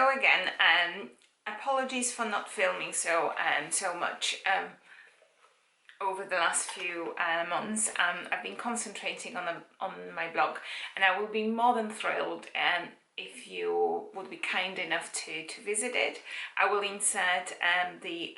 hello again. Apologies for not filming so much over the last few months. I've been concentrating on my blog, and I will be more than thrilled if you would be kind enough to visit it. I will insert the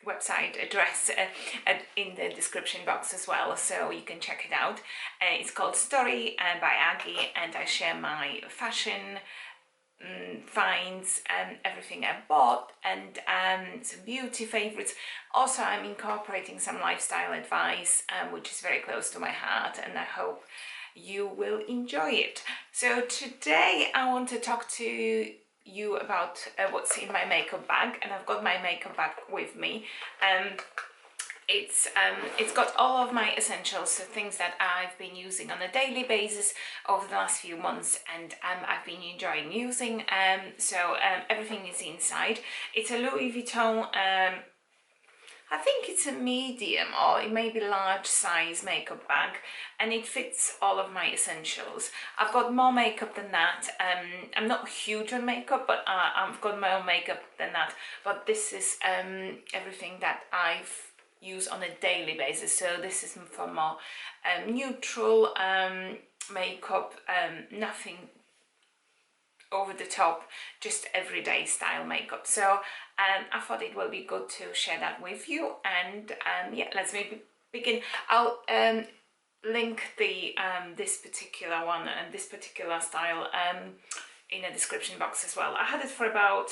website address in the description box as well, so you can check it out. It's called Story by Aggie, and I share my fashion finds and everything I bought, and some beauty favorites. Also, I'm incorporating some lifestyle advice, which is very close to my heart, and I hope you will enjoy it. So today I want to talk to you about what's in my makeup bag, and I've got my makeup bag with me. It's got all of my essentials, so things that I've been using on a daily basis over the last few months, and I've been enjoying using. Everything is inside. It's a Louis Vuitton, I think it's a medium or it may be large size makeup bag, and it fits all of my essentials. I've got more makeup than that. I'm not huge on makeup, but I've got more makeup than that. But this is everything that I've use on a daily basis. So this is for more neutral makeup, nothing over the top, just everyday style makeup. So I thought it will be good to share that with you, and yeah, let's maybe begin. I'll link the this particular one and this particular style in a description box as well. I had it for about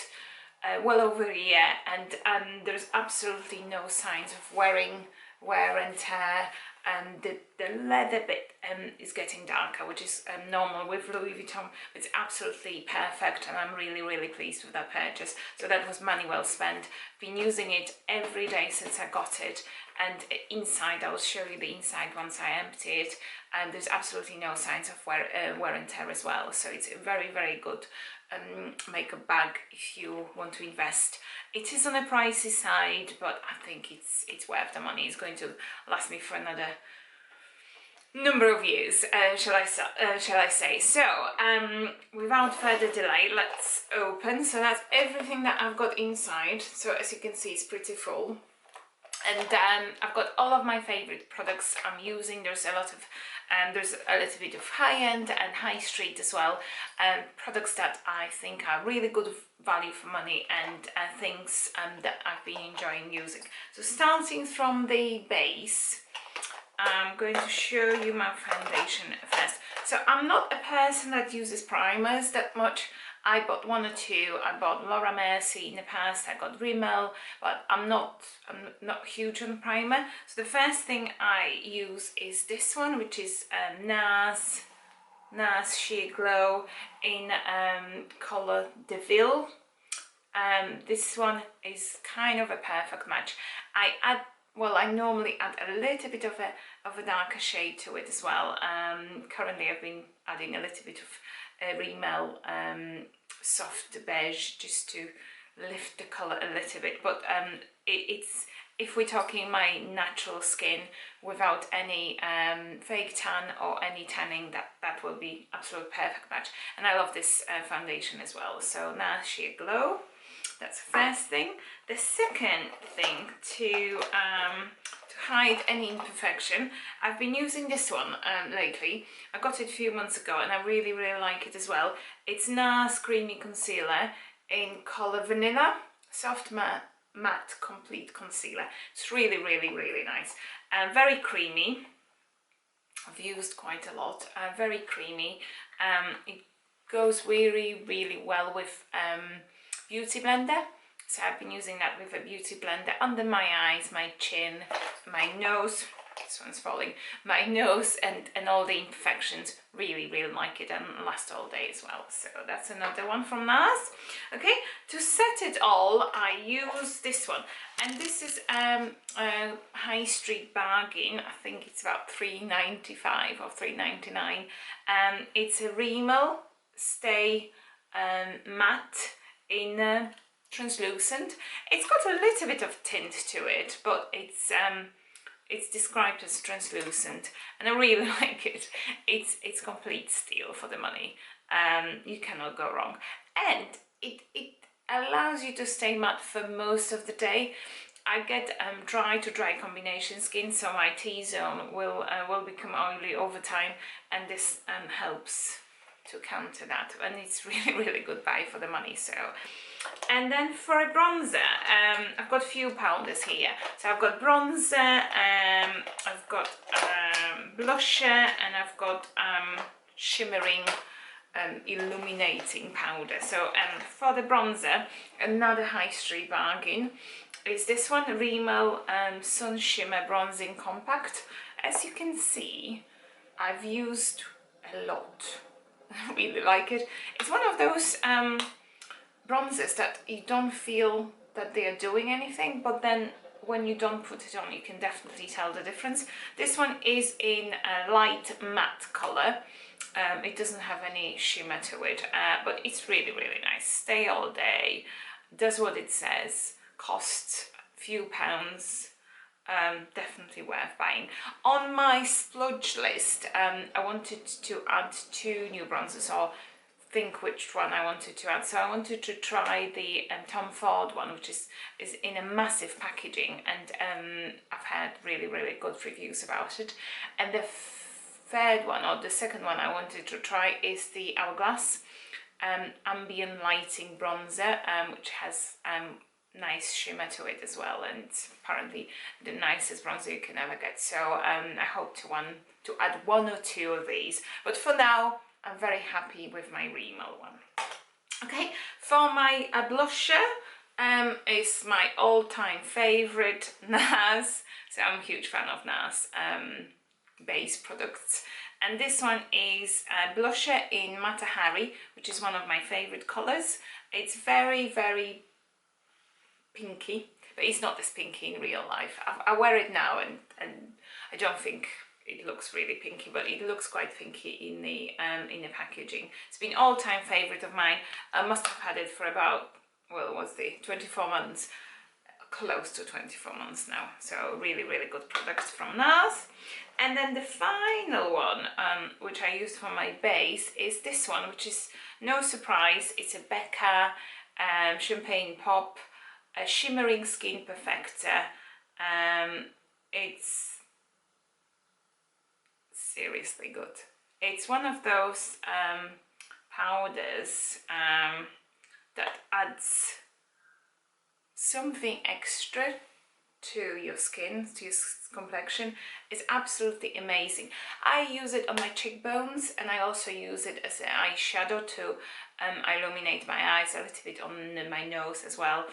well over a year, and there's absolutely no signs of wear and tear, and the leather bit is getting darker, which is normal with Louis Vuitton. It's absolutely perfect, and I'm really pleased with that purchase. So that was money well spent. Been using it every day since I got it, and inside, I will show you the inside once I empty it, and there's absolutely no signs of wear and tear as well. So it's a very good makeup bag if you want to invest. It is on the pricey side, but I think it's worth the money. It's going to last me for another number of years, shall I say. So without further delay, let's open. So that's everything that I've got inside. So as you can see, it's pretty full, and I've got all of my favorite products I'm using. There's a lot of there's a little bit of high-end and high street as well, products that I think are really good value for money, and things that I've been enjoying using. So starting from the base, I'm going to show you my foundation first. So I'm not a person that uses primers that much. I bought one or two. I bought Laura Mercier in the past. I got Rimmel, but I'm not huge on primer. So the first thing I use is this one, which is NARS Sheer Glow in color DeVille. This one is kind of a perfect match. I normally add a little bit of a darker shade to it as well. Currently I've been adding a little bit of Rimmel soft beige just to lift the color a little bit, but it's, if we're talking my natural skin without any fake tan or any tanning, that will be absolute perfect match. And I love this foundation as well. So now Sheer Glow, that's the first thing. The second thing, to hide any imperfection, I've been using this one lately. I got it a few months ago, and I really like it as well. It's NARS Creamy Concealer in color Vanilla, soft matte complete concealer. It's really nice, very creamy. I've used quite a lot. Very creamy. It goes really well with Beauty Blender. So I've been using that with a beauty blender under my eyes, my chin, my nose. This one's falling. My nose and all the imperfections. Really like it, and lasts all day as well. So that's another one from NARS. Okay, to set it all, I use this one, and this is a high street bargain. I think it's about $3.95 or $3.99. It's a Rimmel Stay Matte in translucent. It's got a little bit of tint to it, but it's described as translucent, and I really like it. It's complete steal for the money. You cannot go wrong. And it allows you to stay matte for most of the day. I get dry to dry combination skin, so my T-zone will become oily over time, and this helps to counter that, and it's really good buy for the money. So, and then for a bronzer, I've got a few powders here. So I've got bronzer, I've got blusher, and I've got shimmering illuminating powder. So for the bronzer, another high street bargain is this one, Rimmel Sun Shimmer Bronzing Compact. As you can see, I've used a lot. I really like it. It's one of those bronzers that you don't feel that they are doing anything, but then when you don't put it on, you can definitely tell the difference. This one is in a light matte color. It doesn't have any shimmer to it, but it's really nice. Stay all day, does what it says, costs a few pounds, definitely worth buying. On my splurge list, I wanted to add 2 new bronzers, or think which one I wanted to add. So I wanted to try the Tom Ford one, which is in a massive packaging, and I've had really good reviews about it. And the third one, or the second one I wanted to try, is the Hourglass ambient lighting bronzer, which has nice shimmer to it as well, and apparently the nicest bronzer you can ever get. So I hope to add 1 or 2 of these, but for now I'm very happy with my Rimmel one. Okay, for my blusher, is my all-time favorite NARS. So I'm a huge fan of NARS base products, and this one is a blusher in Mata Hari, which is one of my favorite colors. It's very pinky, but it's not this pinky in real life. I wear it now, and I don't think it looks really pinky, but it looks quite pinky in the packaging. It's been all-time favorite of mine. I must have had it for about, well, what's the 24 months, close to 24 months now. So really good products from NARS. And then the final one, which I used for my base, is this one, which is no surprise. It's a Becca Champagne Pop, a shimmering skin perfector. It's seriously good. It's one of those powders that adds something extra to your skin, to your complexion. It's absolutely amazing. I use it on my cheekbones, and I also use it as an eyeshadow to illuminate my eyes, a little bit on my nose as well.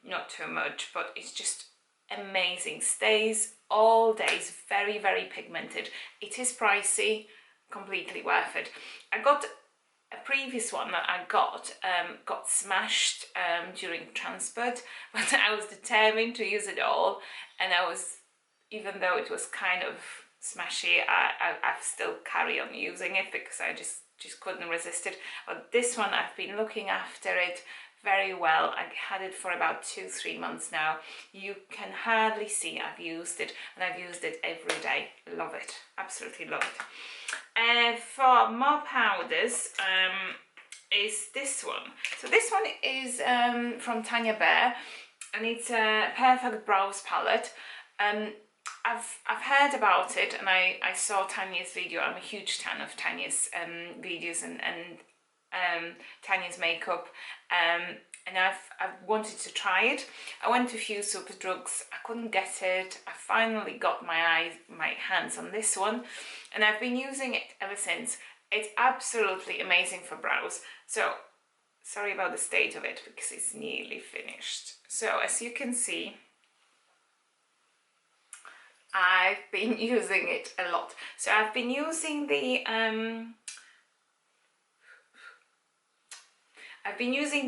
Not too much, but it's just amazing. Stays all day. It's very pigmented. It is pricey, completely worth it. I got a previous one that I got smashed during transport, but I was determined to use it all, and even though it was kind of smashy, I've still carry on using it because I just couldn't resist it. But this one, I've been looking after it very well. I had it for about 2-3 months now. You can hardly see I've used it, and I've used it every day. Love it, absolutely love it. And for more powders, is this one. So this one is from Tanya Bear, and it's a Perfect Brows palette. I've heard about it, and I saw Tanya's video. I'm a huge fan of Tanya's videos and Tanya's makeup, and I've wanted to try it. I went to a few Superdrugs, I couldn't get it. I finally got my hands on this one, and I've been using it ever since. It's absolutely amazing for brows. So sorry about the state of it because it's nearly finished. So as you can see, I've been using it a lot. So I've been using the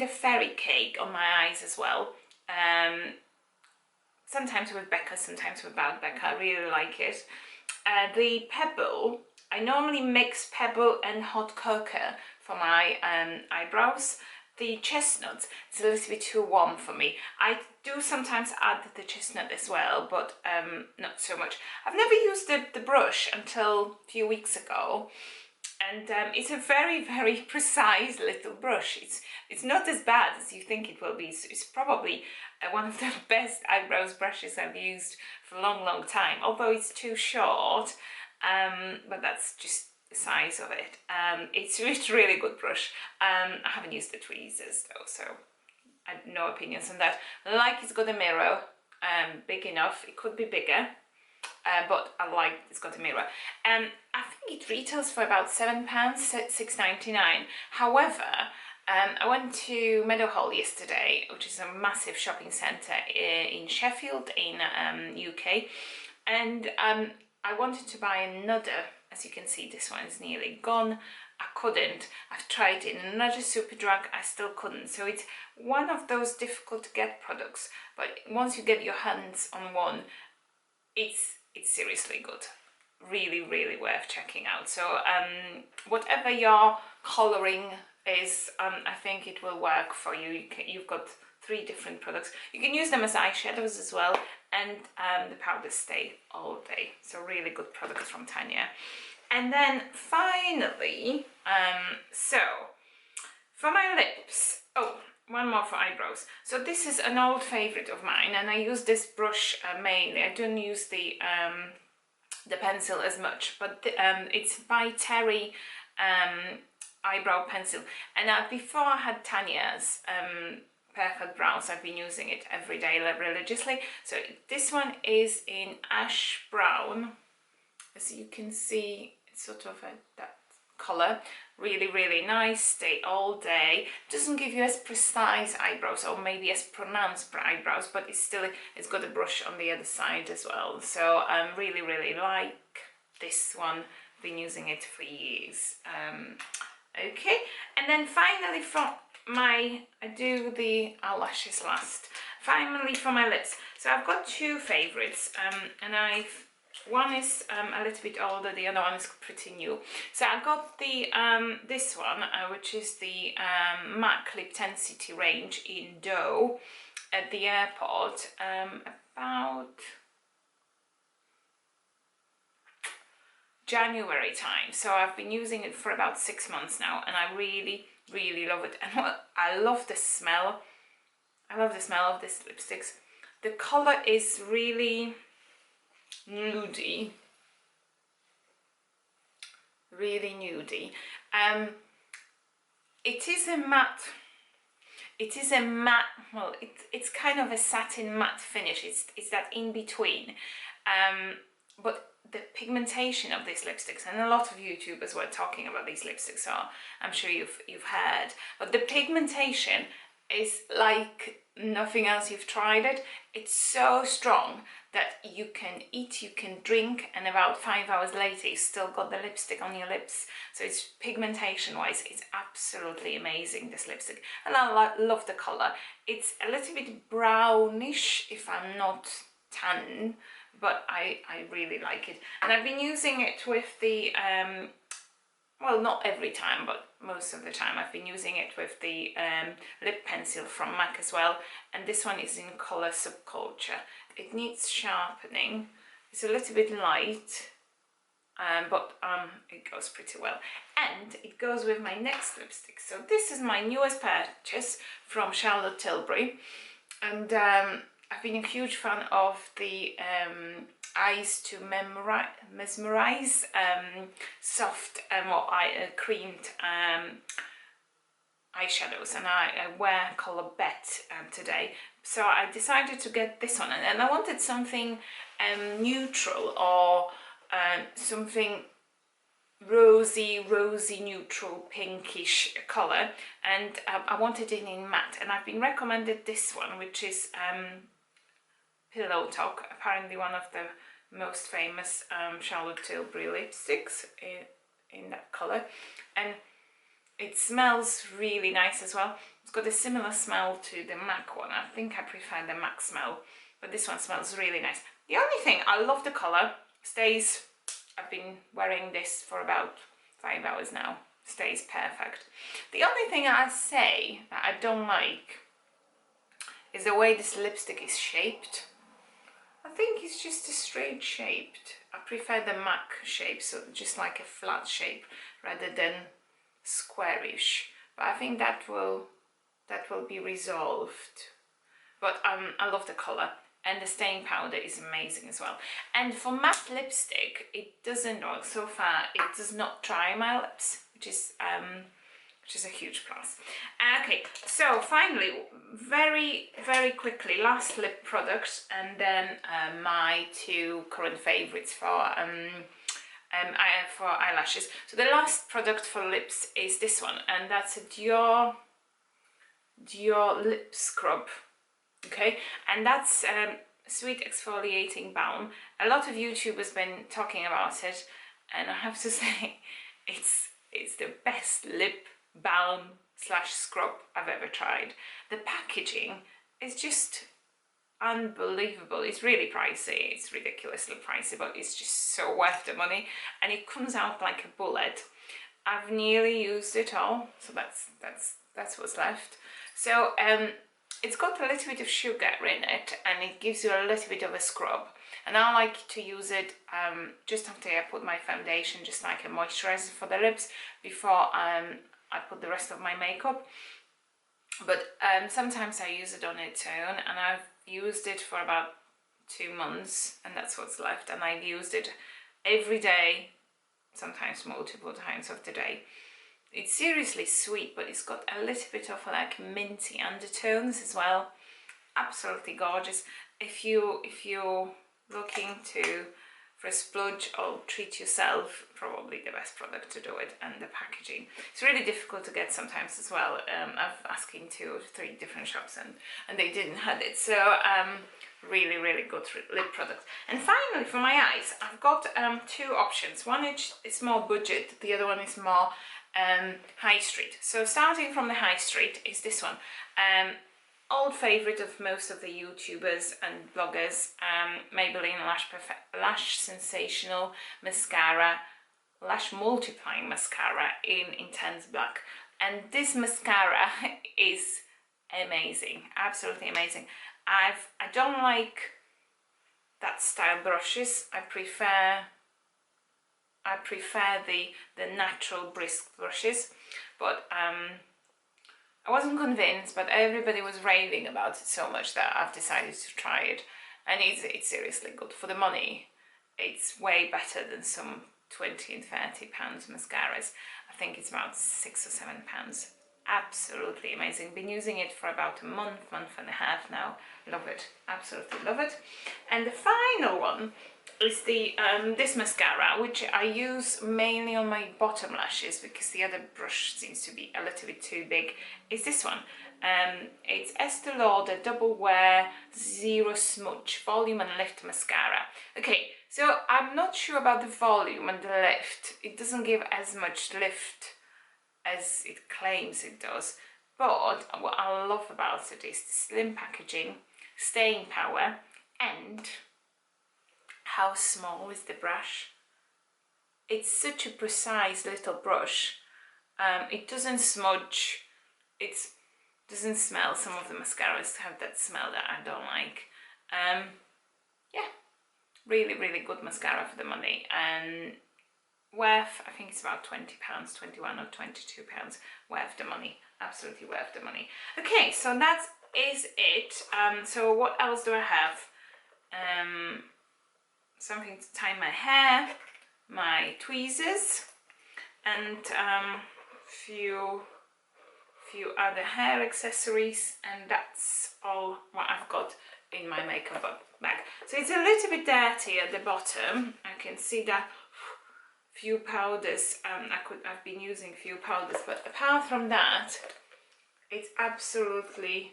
fairy cake on my eyes as well. Sometimes with Becca, sometimes without Becca. I really like it. The pebble, I normally mix pebble and hot cocoa for my eyebrows. The chestnut is a little bit too warm for me. I do sometimes add the chestnut as well, but not so much. I've never used the brush until a few weeks ago, And it's a very, very precise little brush. It's not as bad as you think it will be. It's probably one of the best eyebrows brushes I've used for a long, long time, although it's too short, but that's just the size of it. It's a really good brush. I haven't used the tweezers though, so I have no opinions on that. Like, it's got a mirror, big enough. It could be bigger, but I like it's got a mirror. I think it retails for about £7, £6.99. However, I went to Meadowhall yesterday, which is a massive shopping centre in Sheffield in UK, and I wanted to buy another. As you can see, this one is nearly gone. I couldn't. I've tried it in another Superdrug, I still couldn't. So it's one of those difficult to get products, but once you get your hands on one, it's seriously good. Really, really worth checking out. So whatever your colouring is, I think it will work for you. You've got 3 different products. You can use them as eyeshadows as well, and the powders stay all day. So really good products from Tanya. And then finally, so for my lips, oh, one more for eyebrows. So this is an old favourite of mine, and I use this brush mainly. I don't use the pencil as much, but it's by Terry eyebrow pencil. And before I had Tanya's Perfect Brows, I've been using it every day religiously. So this one is in ash brown. As you can see, it's sort of that colour. Really, really nice, stay all day. Doesn't give you as precise eyebrows, or maybe as pronounced eyebrows, but it's got a brush on the other side as well. So I really, really like this one. Been using it for years. Okay, and then finally I do the eyelashes last. Finally for my lips. So I've got 2 favourites, and one is a little bit older, the other one is pretty new. So I got the this one, which is the MAC Lip Tensity range in Doe at the airport about January time. So I've been using it for about 6 months now, and I really, really love it. And I love the smell. I love the smell of these lipsticks. The colour is really nudie, really nudie. It is a matte, well, it's kind of a satin matte finish. It's that in between, but the pigmentation of these lipsticks, and a lot of YouTubers were talking about these lipsticks, so I'm sure you've heard, but the pigmentation is like nothing else you've tried it. It's so strong that you can eat, you can drink, and about 5 hours later you still got the lipstick on your lips. So it's pigmentation wise, it's absolutely amazing, this lipstick. And I love the colour. It's a little bit brownish if I'm not tan, but I really like it. And I've been using it with the well, not every time, but most of the time I've been using it with the lip pencil from MAC as well. And this one is in colour Subculture. It needs sharpening. It's a little bit light, but it goes pretty well. And it goes with my next lipstick. So this is my newest purchase from Charlotte Tilbury. And I've been a huge fan of the Eyes to Mesmerize soft creamed eyeshadows, and I wear colour Bet today, so I decided to get this one, and I wanted something neutral, or something rosy neutral pinkish colour, and I wanted it in matte, and I've been recommended this one, which is Pillow Talk, apparently one of the most famous Charlotte Tilbury lipsticks in that colour, and it smells really nice as well. It's got a similar smell to the MAC one. I think I prefer the MAC smell, but this one smells really nice. The only thing, I love the colour, stays, I've been wearing this for about 5 hours now, stays perfect. The only thing I say that I don't like is the way this lipstick is shaped. I think it's just a straight shaped. I prefer the MAC shape, so just like a flat shape rather than squarish. But I think that will be resolved. But I love the colour, and the staying powder is amazing as well. And for matte lipstick, it doesn't, or so far it does not dry my lips, which is a huge plus. Okay, so finally, very quickly, last lip product, and then my two current favorites for eyelashes. So the last product for lips is this one, and that's a Dior lip scrub. Okay, and that's sweet exfoliating balm. A lot of YouTubers been talking about it, and I have to say, it's the best lip balm slash scrub I've ever tried. The packaging is just unbelievable. It's really pricey, it's ridiculously pricey, but it's just so worth the money, and it comes out like a bullet. I've nearly used it all, so that's what's left. So it's got a little bit of sugar in it, and it gives you a little bit of a scrub, and I like to use it just after I put my foundation, just like a moisturizer for the lips before I put the rest of my makeup. But sometimes I use it on its own, and I've used it for about 2 months, and that's what's left, and I've used it every day, sometimes multiple times of the day. It's seriously sweet, but it's got a little bit of like minty undertones as well. Absolutely gorgeous. If you're looking for a splurge or treat yourself, probably the best product to do it. And the packaging, it's really difficult to get sometimes as well. I've asked in 2 or 3 different shops, and they didn't have it. So really good lip product. And finally, for my eyes, I've got 2 options. One is more budget, the other one is more high street. So starting from the high street is this one, old favorite of most of the YouTubers and bloggers, Maybelline Lash Sensational Mascara, Lash Multiplying Mascara in Intense Black. And this mascara is amazing, absolutely amazing. I don't like that style brushes. I prefer the natural brisk brushes, but I wasn't convinced, but everybody was raving about it so much that I've decided to try it, and it's seriously good for the money. It's way better than some £20 and £30 mascaras. I think it's about £6 or £7. Absolutely amazing. Been using it for about a month and a half now. Love it, absolutely love it. And the final one is the this mascara, which I use mainly on my bottom lashes because the other brush seems to be a little bit too big. Is this one. It's Estee Lauder Double Wear Zero Smudge Volume and Lift Mascara. Okay, so I'm not sure about the volume and the lift. It doesn't give as much lift as it claims it does, but what I love about it is the slim packaging, staying power, and how small is the brush. It's such a precise little brush. It doesn't smudge, it doesn't smell. Some of the mascaras have that smell that I don't like. Yeah, really good mascara for the money, and worth, I think it's about £20, 21 or £22 worth the money, absolutely worth the money. Okay, so that is it. So what else do I have? Something to tie my hair, my tweezers, and few other hair accessories, and that's all what I've got in my makeup bag. So it's a little bit dirty at the bottom. I can see that few powders. I've been using few powders, but apart from that, it's absolutely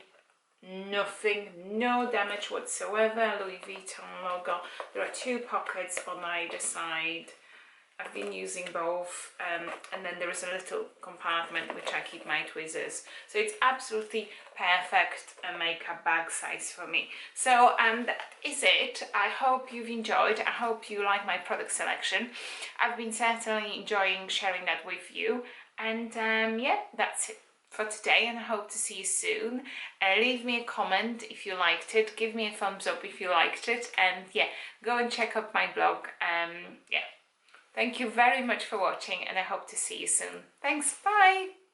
nothing, no damage whatsoever. Louis Vuitton logo. There are 2 pockets on either side. I've been using both, and then there is a little compartment which I keep my tweezers. So it's absolutely perfect makeup bag size for me. So that is it. I hope you've enjoyed. I hope you like my product selection. I've been certainly enjoying sharing that with you, and yeah, that's it. for today, and I hope to see you soon. Leave me a comment if you liked it, give me a thumbs up if you liked it, and yeah, go and check out my blog. Yeah, thank you very much for watching, and I hope to see you soon. Thanks, bye!